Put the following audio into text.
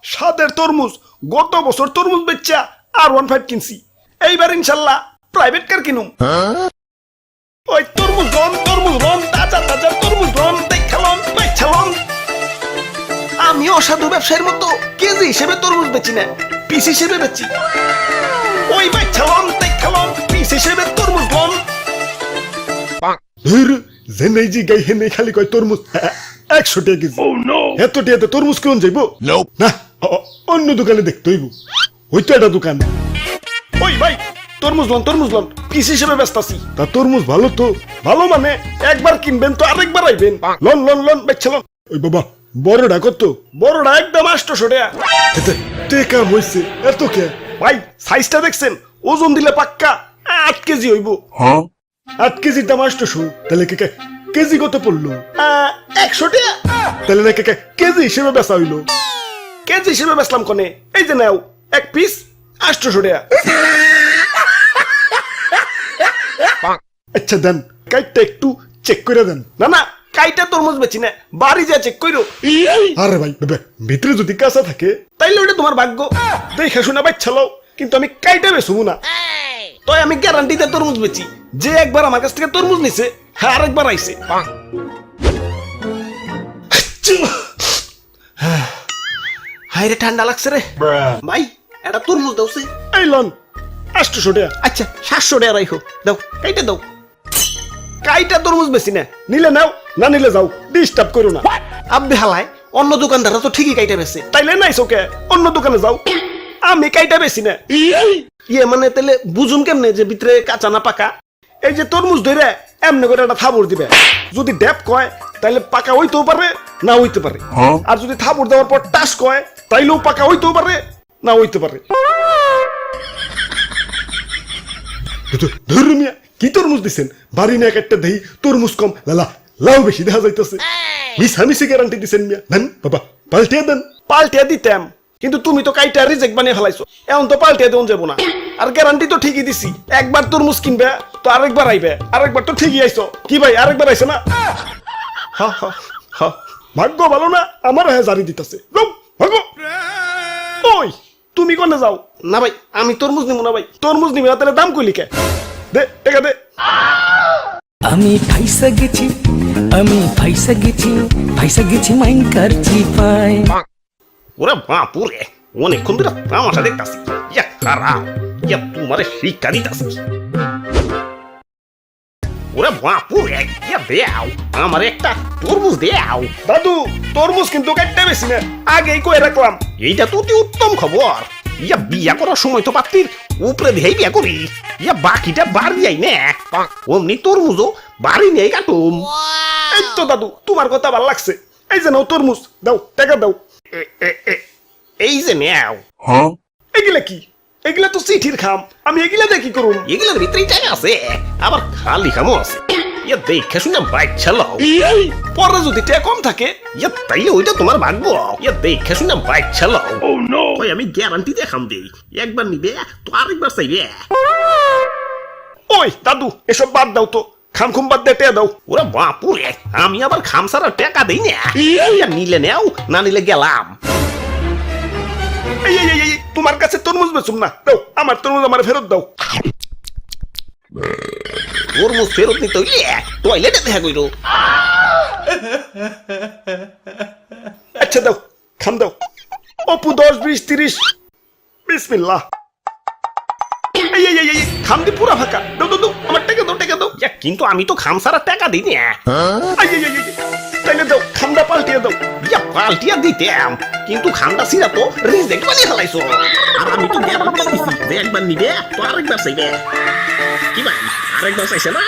স্বাদের তরমুজ। গত বছর তরমুজ বেচা R15 কিনছি, এইবার ইনশাল্লাহ প্রাইভেট কার কিনুম। ওই তরমুজ রন তাজা তাজা তরমুজ রন দেখালন বেচালন। আমি অসাধু ব্যবসায়ীর মতো কেজি হিসেবে তরমুজ বেচি না, পিস হিসেবে বেচি। ওই বেচালন দেখালন পিস হিসেবে তরমুজ রন। জেনে জি গাই হেনে খালি কয় তরমুজ 100 টাকা কেজি। এত টাকাতে তরমুজ কেমন যাইব? না, অন্য দোকানে দেখতে হইব। ওই তো একটা দোকান। ওই ভাই তরমুজ লন পিস হিসেবে ব্যস্তাছি। তা তরমুজ ভালো তো? ভালো মানে একবার কিনবেন তো আরেকবার আইবেন। লন বেচলন। ওই বাবা বড়টা কত? বড়টা একদম 800 টাকা। টেকা হইছে এত কে? ভাই সাইজটা দেখছেন? ওজন দিলে পাক্কা 8 কেজি হইব। 8 কেজির দাম 800। তাহলে কেজি কত পড়লো? 100 টাকা। তাহলে না কেজি হিসেবে বেচা হইলো। কেজি হিসেবে বেচলাম কোনে? এই যে নাও এক পিস 800 টাকা। আচ্ছা দেন, কাইটটা একটু চেক করে দেন। না কাইটা তরমুজ বেচি না, বাড়ি যা চেক কইরো। আরে ভাই ভিতরে যদি কাঁচা থাকে তাইলে ওটা তোমার ভাগ্য। দেখে শুনে বাচ্চালো, কিন্তু আমি কাইটা বেচবো না। তাই আমি গ্যারান্টিতে তরমুজ বেচি। যে একবার আমার কাছ থেকে তরমুজ নিছে, হ্যাঁ আরেকবার আইছে। হাই রে ঠান্ডা লাগছে রে ভাই, এটা তরমুজ দাও সে। এই লন 800 টাকা। আচ্ছা 700 টাকা রাখো, দাও কাইটা দাও। কাইটা তরমুজ বেশি না, নিলে নাও না নিলে যাও, ডিস্টার্ব করো না। আব্বে হালায়, অন্য দোকানদাররা তো ঠিকই কাইটা বেচে, তাইলে নাইছো কে? অন্য দোকানে যাও। আমি কাইটা বেশি না। ইয়ে মানে তাহলে বুঝুন কেমনে যে ভিতরে কাঁচা না পাকা? এই যে তরমুজ ধরে এমনি করে একটা থাবড় দিবে। যদি ড্যাপ কয় তাইলে পাকা হইতেও পারে না হইতে পারে, আর যদি থাবড় দেওয়ার পর টাস কয় তাইলেও পাকা হইতেও পারে না হইতে পারে। ধর্মিয়া কি তরমুজ দিচ্ছেন? বাড়ি না একটা দেহি তরমুজ কম লাউ বেশি দেখা যাইতেছে। মিশামিশি গ্যারান্টি দিচ্ছেন মিয়া। দেন বাবা পাল্টিয়ে দেন। পাল্টিয়ে দিতাম, কিন্তু তুমি তো কাইটা রিজেক্ট বানিয়ে ফেলাইছো, এখন তো পাল্টিয়ে দেন যাবো না। আর গ্যারান্টি তো ঠিকই দিছি, একবার তরমুজ কিনবে তো আরেকবার আইবে, আরেকবার তো ঠিকই আইছো। কি ভাই আরেকবার আইছে না? ভাগ্য ভালো না, আমার হ্যাঁ জারি দিতেছে। ওই তুমি কোনে যাও? না ভাই আমি তরমুজ নিব না। ভাই তরমুজ নিবি না তাহলে দাম কইলি কে? দে টাকা দে। আমি ফাইসা গেছি মাইন কারছি পায়। ওরে বাপুরে, অনেকক্ষণ ধরে তামাশা দেখতাছি। ইয়া খারাপ, ইয়া তোমারে শিক্ষা দিতাছি। ওরে বাপুরে, ইয়া দেও আমার একটা তরমুজ দেও। দাদু তরমুজ কিন্তু কাটতে বেশি না, আগেই কই রাখলাম। এইটা তো অতি উত্তম খবর। ইয়া বিয়া করার সময় তো পাত্রীর উপরে দিয়েই বিয়া করি, ইয়া বাকিটা বাড়ি যাই না। অমনি তরমুজও বাড়ি নিয়ে কাটুম। এই তো দাদু তোমার কথা ভালো লাগছে। এই যে নাও তরমুজ, দাও টাকা দাও। এই যে নেও। এগুলা কি? এগুলা তো চিঠির খাম, আমি এগুলা দিয়ে কি করুম? এগুলার ভিতরেই টাকা আছে, আবার খালি খামও আছে। ইয়া দেখে শুনে বাইক চালাও, পরে যদি টাকা কম থাকে ইয়া তাইলে ওইটা তোমার ভাগ্য। ইয়া দেখে শুনে বাইক চালাও। ওই আমি গ্যারান্টি দিয়ে খাম দেই, একবার নিবে তো আরেকবার চাইবে। ওই দাদু এসব বাদ দাও তো, খাম খুম বাদ দিয়ে টাকা দাও। ওরা বাপুরে, আমি আবার খাম ছাড়া টাকা দেই না। নিলে নেও, না নিলে গেলাম। তোমার কাছে তরমুজ বেচুম না, দাও আমার তরমুজ আমার ফেরত দাও। তরমুজ ফেরত নিতে হইলে টয়লেটে দেখা কইরো। আচ্ছা দাও, খাম দাও। অপু 10 20 30 বিসমিল্লাহ। খাম দি পুরা ফাঁকা। দাও আমার টাকা দাও। কিন্তু আমি তো খাম ছাড়া টাকা দিই না। তাইলে দাও খামটা পাল্টিয়ে দাও। ইয়া পাল্টিয়ে দিতাম, কিন্তু খামটা ছিড়া তো রিজেক্ট বানিয়ে ফেলাইছো। আর আমি তো গ্যারান্টি দিছি যে একবার নিবে তো আরেকবার চাইবে। কি ভাই আরেকবার চাইছে না?